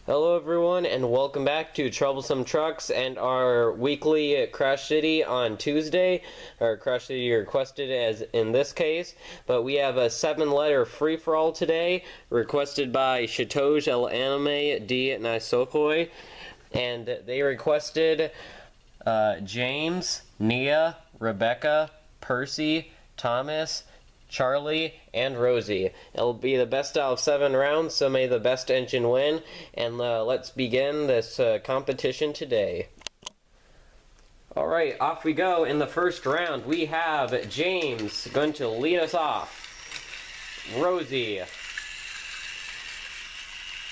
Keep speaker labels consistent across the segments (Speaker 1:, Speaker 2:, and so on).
Speaker 1: Hello everyone and welcome back to Troublesome Trucks and our weekly Crash City on Tuesday. Our Crash City requested as in this case, but we have a 7-letter free-for-all today requested by Shitoj El Anime D Naisokoi, and they requested James, Nia, Rebecca, Percy, Thomas, Charlie, and Rosie. It'll be the best out of 7 rounds, so may the best engine win. And let's begin this competition today. Alright, off we go. In the first round, we have James going to lead us off. Rosie.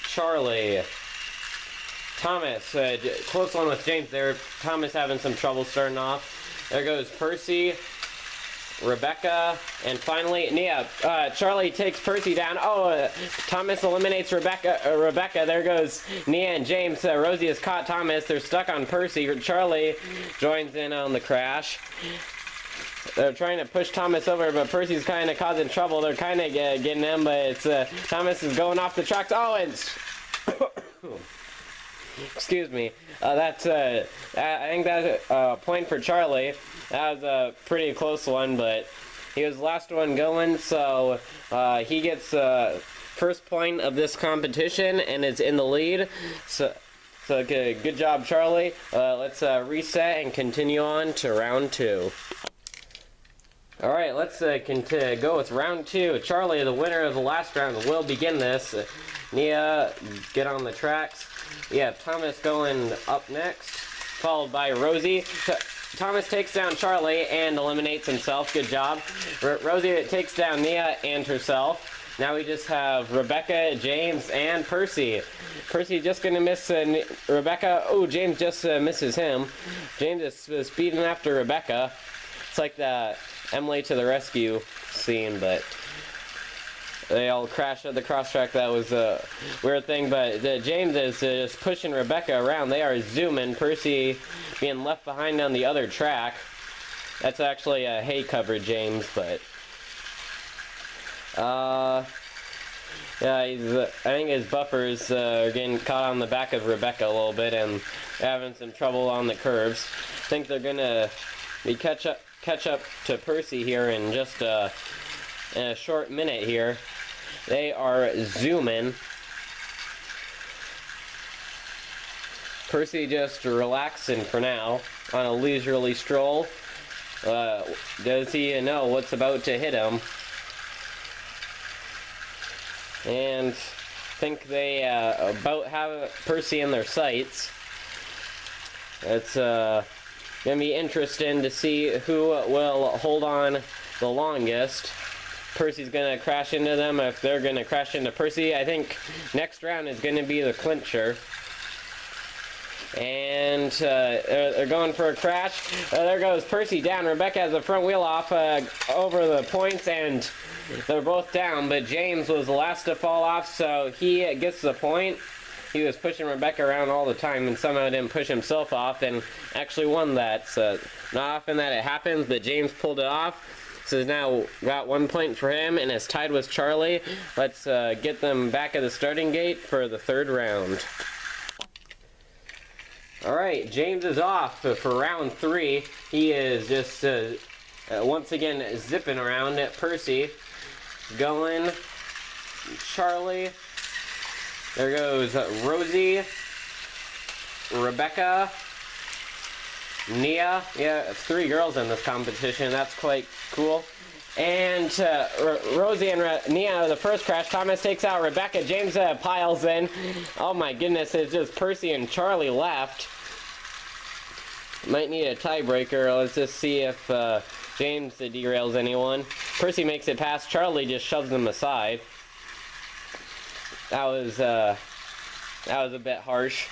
Speaker 1: Charlie. Thomas. Close one with James there. Thomas having some trouble starting off. There goes Percy. Rebecca, and finally Nia. Charlie takes Percy down. Thomas eliminates Rebecca. There goes Nia and James. Rosie has caught Thomas. They're stuck on Percy. Charlie joins in on the crash. They're trying to push Thomas over, but Percy's kind of causing trouble. They're kind of getting him, but it's Thomas is going off the tracks. Excuse me. I think that's a point for Charlie. That was a pretty close one, but he was the last one going, so he gets first point of this competition and is in the lead. So good job, Charlie. Let's reset and continue on to round 2. Alright, let's go with round 2. Charlie, the winner of the last round, will begin this. Nia, get on the tracks. We have Thomas going up next, followed by Rosie. Thomas takes down Charlie and eliminates himself. Good job. Rosie takes down Nia and herself. Now we just have Rebecca, James, and Percy. Percy just going to miss Rebecca. Oh, James just misses him. James is speeding after Rebecca. It's like the Emily to the rescue scene, but they all crashed at the cross-track. That was a weird thing, but James is just pushing Rebecca around. They are zooming. Percy being left behind on the other track. That's actually a hay cover, James, but yeah, I think his buffers are getting caught on the back of Rebecca a little bit and having some trouble on the curves. I think they're gonna catch up to Percy here in just in a short minute here. They are zooming. Percy just relaxing for now on a leisurely stroll. Does he know what's about to hit him? And I think they about have Percy in their sights. It's gonna be interesting to see who will hold on the longest. Percy's gonna crash into them. If they're gonna crash into Percy, I think next round is gonna be the clincher. And they're going for a crash. There goes Percy down. Rebecca has the front wheel off over the points, and they're both down. But James was the last to fall off, so he gets the point. He was pushing Rebecca around all the time and somehow didn't push himself off and actually won that. So not often that it happens, but James pulled it off. So he's now got 1 point for him and is tied with Charlie. Let's get them back at the starting gate for the 3rd round. Alright, James is off for round 3. He is just once again zipping around at Percy. Going. Charlie. There goes Rosie. Rebecca. Nia. Yeah, 3 girls in this competition. That's quite cool. And Rosie and Nia, the first crash. Thomas takes out Rebecca. James piles in. Oh my goodness, it's just Percy and Charlie left. Might need a tiebreaker. Let's just see if James derails anyone. Percy makes it past. Charlie just shoves them aside. That was a bit harsh.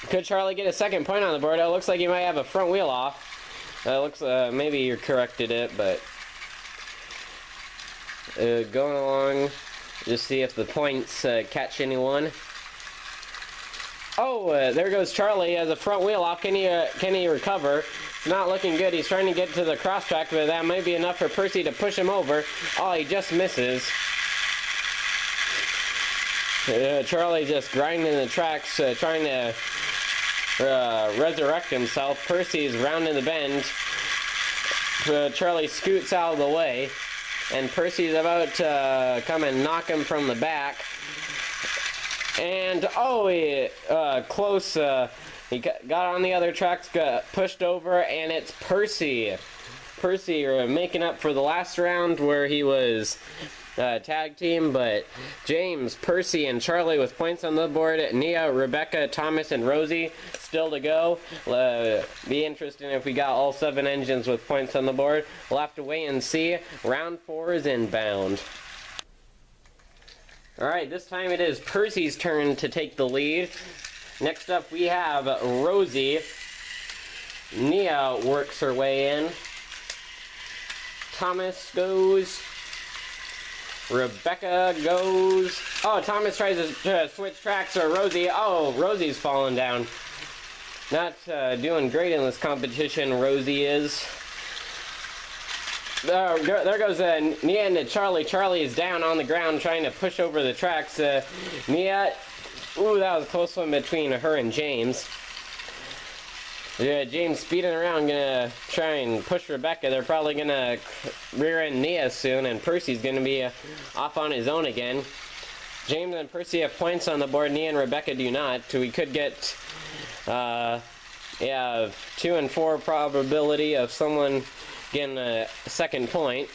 Speaker 1: Could Charlie get a 2nd point on the board? It looks like he might have a front wheel off. Looks maybe you corrected it, but going along, just see if the points catch anyone. Oh, there goes Charlie. He has a front wheel off. Can he recover? It's not looking good. He's trying to get to the cross track, but that might be enough for Percy to push him over. Oh, he just misses. Charlie just grinding the tracks, trying to resurrect himself. Percy's rounding the bend. Charlie scoots out of the way, and Percy's about to come and knock him from the back. And he close. He got on the other tracks, got pushed over, and it's Percy. Percy making up for the last round where he was tag team, but James, Percy, and Charlie with points on the board. Nia, Rebecca, Thomas, and Rosie still to go. Be interesting if we got all 7 engines with points on the board. We'll have to wait and see. Round 4 is inbound. Alright, this time it is Percy's turn to take the lead. Next up we have Rosie. Nia works her way in. Thomas goes. Rebecca goes. Oh, Thomas tries to switch tracks, or Rosie. Oh, Rosie's falling down. Not doing great in this competition, Rosie is. There goes Nia into Charlie. Charlie is down on the ground trying to push over the tracks. Nia, ooh, that was a close one between her and James. James speeding around, gonna try and push Rebecca. They're probably gonna rear end Nia soon, and Percy's gonna be off on his own again. James and Percy have points on the board. Nia and Rebecca do not. We could get, 2 and 4 probability of someone getting a second point.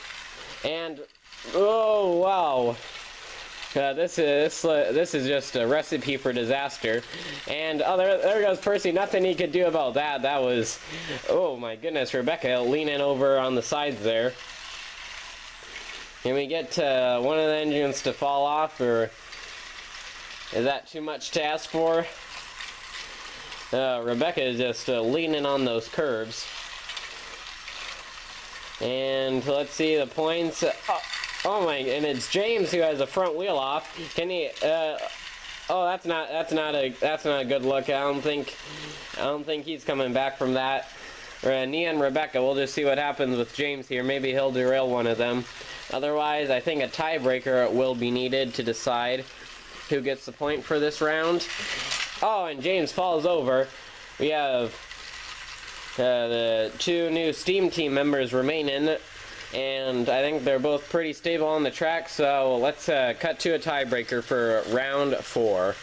Speaker 1: And oh wow. This is just a recipe for disaster. And oh, there goes Percy. Nothing he could do about that. That was, oh my goodness, Rebecca leaning over on the sides there. Can we get one of the engines to fall off, or is that too much to ask for? Rebecca is just leaning on those curves. And let's see the points. Oh my! And it's James who has the front wheel off. Can he? Oh, that's not a good look. I don't think he's coming back from that. Nia and Rebecca. We'll just see what happens with James here. Maybe he'll derail one of them. Otherwise, I think a tiebreaker will be needed to decide who gets the point for this round. Oh, and James falls over. We have the 2 new Steam team members remaining. And I think they're both pretty stable on the track, so let's cut to a tiebreaker for round 4.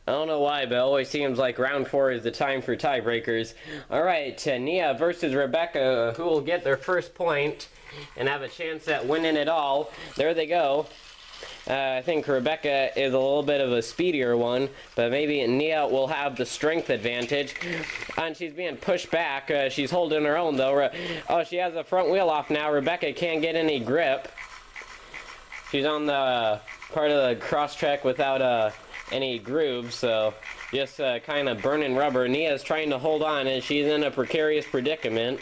Speaker 1: I don't know why, but it always seems like round 4 is the time for tiebreakers. Alright, Nia versus Rebecca, who will get their first point and have a chance at winning it all. There they go. I think Rebecca is a little bit of a speedier one, but maybe Nia will have the strength advantage. And she's being pushed back. She's holding her own, though. Oh, she has the front wheel off now. Rebecca can't get any grip. She's on the part of the cross track without any grooves, so just kind of burning rubber. Nia's trying to hold on, and she's in a precarious predicament.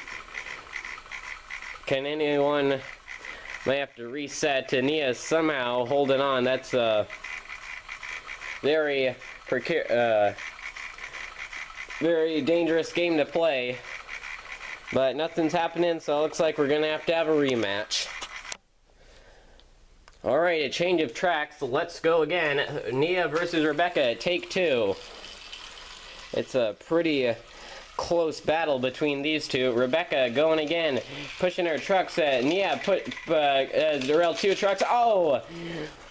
Speaker 1: Can anyone... May have to reset. Nia somehow holding on. That's a very dangerous game to play. But nothing's happening, so it looks like we're going to have a rematch. Alright, a change of tracks. Let's go again. Nia versus Rebecca, take 2. It's a pretty close battle between these two. Rebecca going again, pushing her trucks. Nia derailed 2 trucks. Oh!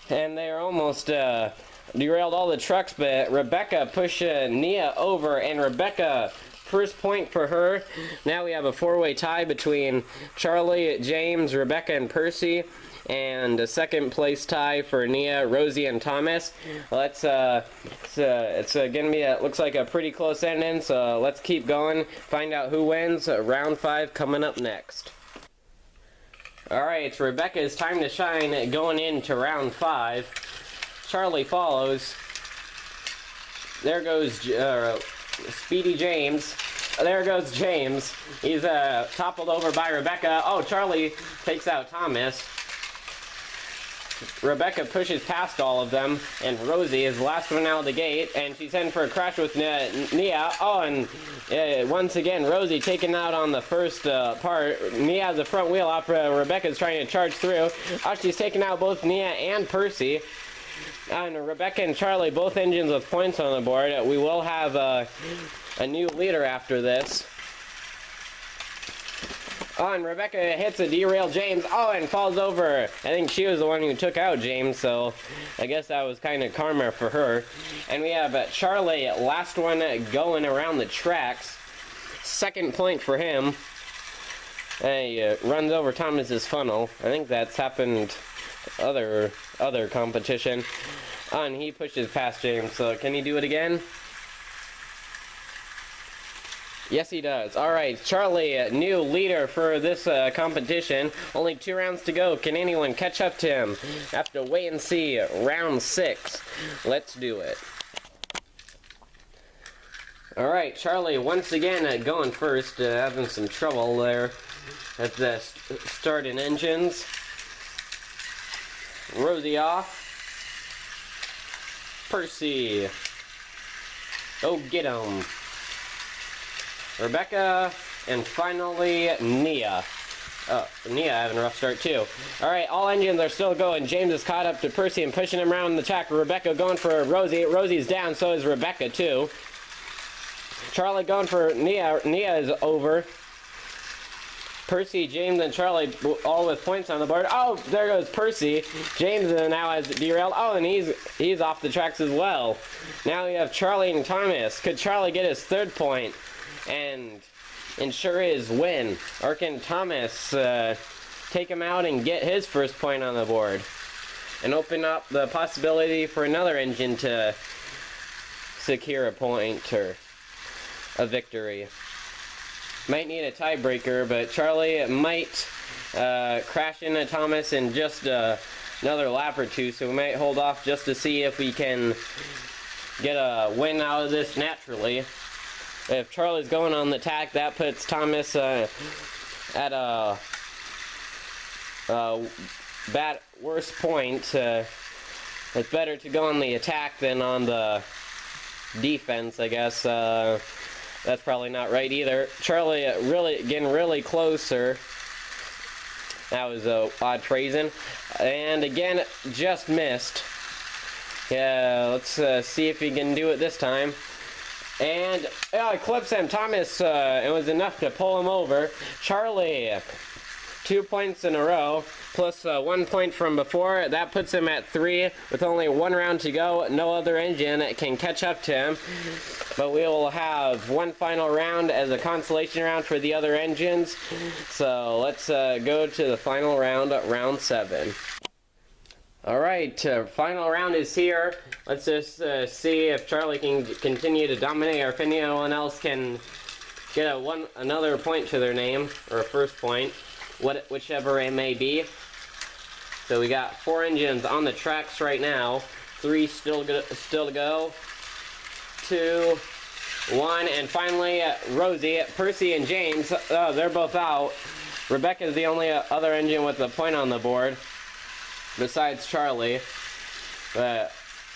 Speaker 1: And they're almost derailed all the trucks, but Rebecca pushed Nia over, and Rebecca, first point for her. Now we have a 4-way tie between Charlie, James, Rebecca, and Percy. And a second place tie for Nia, Rosie, and Thomas. Let's it's gonna be looks like a pretty close ending, so let's keep going, find out who wins. Round 5 coming up next. Alright, it's Rebecca's time to shine going into round 5. Charlie follows. There goes Speedy James. There goes James. He's toppled over by Rebecca. Oh, Charlie takes out Thomas. Rebecca pushes past all of them, and Rosie is the last one out of the gate, and she's heading for a crash with Nia. Oh, and once again, Rosie taken out on the first part. Nia has the front wheel off. Rebecca's trying to charge through. Oh, she's taken out both Nia and Percy. And Rebecca and Charlie, both engines with points on the board. We will have a new leader after this. Oh, and Rebecca hits a derail James. Oh, and falls over. I think she was the one who took out James, so I guess that was kind of karma for her. And we have Charlie, last one going around the tracks. Second point for him. He runs over Thomas's funnel. I think that's happened other competition. Oh, and he pushes past James, so can he do it again? Yes, he does. All right, Charlie, new leader for this competition. Only 2 rounds to go. Can anyone catch up to him? Have to wait and see. Round 6. Let's do it. All right, Charlie, once again going first. Having some trouble there at the starting engines. Rosie off. Percy. Oh, get him. Rebecca, and finally, Nia. Oh, Nia having a rough start, too. All right, all engines are still going. James is caught up to Percy and pushing him around the track. Rebecca going for Rosie. Rosie's down, so is Rebecca, too. Charlie going for Nia. Nia is over. Percy, James, and Charlie all with points on the board. Oh, there goes Percy. James now has derailed. Oh, and he's off the tracks as well. Now we have Charlie and Thomas. Could Charlie get his 3rd point and ensure his win? Or can Thomas take him out and get his 1st point on the board and open up the possibility for another engine to secure a point or a victory? Might need a tiebreaker, but Charlie might crash into Thomas in just another lap or 2, so we might hold off just to see if we can get a win out of this naturally. If Charlie's going on the attack, that puts Thomas at a worse point. It's better to go on the attack than on the defense, I guess. That's probably not right either. Charlie getting really closer. That was odd phrasing. And again, just missed. Yeah, let's see if he can do it this time. And clips him. Thomas, it was enough to pull him over. Charlie, 2 points in a row, plus 1 point from before. That puts him at 3 with only 1 round to go. No other engine can catch up to him. But we will have one final round as a consolation round for the other engines. So let's go to the final round, round 7. Alright, final round is here. Let's just see if Charlie can continue to dominate or if anyone else can get another point to their name, or a 1st point, whichever it may be. So we got 4 engines on the tracks right now. 3 still to go. 2, 1, and finally Rosie, Percy, and James. Oh, they're both out. Rebecca's the only other engine with a point on the board, besides Charlie.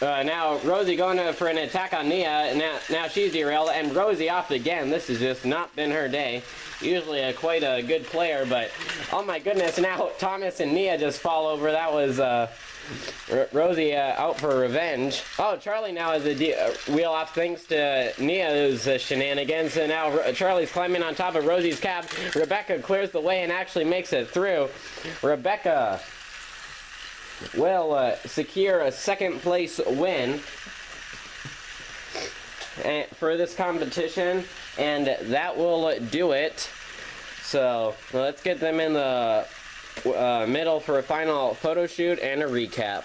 Speaker 1: Now Rosie going for an attack on Nia. Now she's derailed, and Rosie off again. This has just not been her day. Usually quite a good player, but oh my goodness, now Thomas and Nia just fall over. That was Rosie out for revenge. Oh, Charlie now has a wheel off thanks to Nia's shenanigans, and now Charlie's climbing on top of Rosie's cab. Rebecca clears the way and actually makes it through. Rebecca will secure a 2nd place win for this competition, and that will do it. So let's get them in the middle for a final photo shoot and a recap.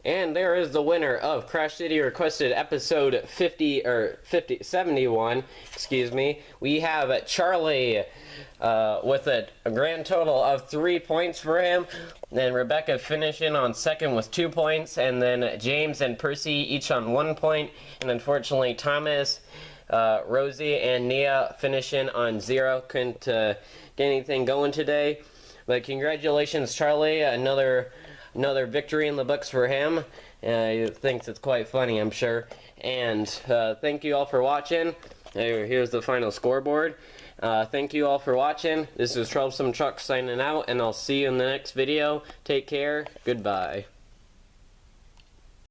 Speaker 1: And there is the winner of Crash City Requested episode 71, excuse me. We have Charlie with a grand total of 3 points for him. Then Rebecca finishing on 2nd with 2 points, and then James and Percy each on 1 point, and unfortunately Thomas, Rosie, and Nia finishing on 0. Couldn't get anything going today. But congratulations, Charlie. Another victory in the books for him. He thinks it's quite funny, I'm sure. And thank you all for watching. Here's the final scoreboard. Thank you all for watching. This is Troublesome Truck signing out, and I'll see you in the next video. Take care. Goodbye.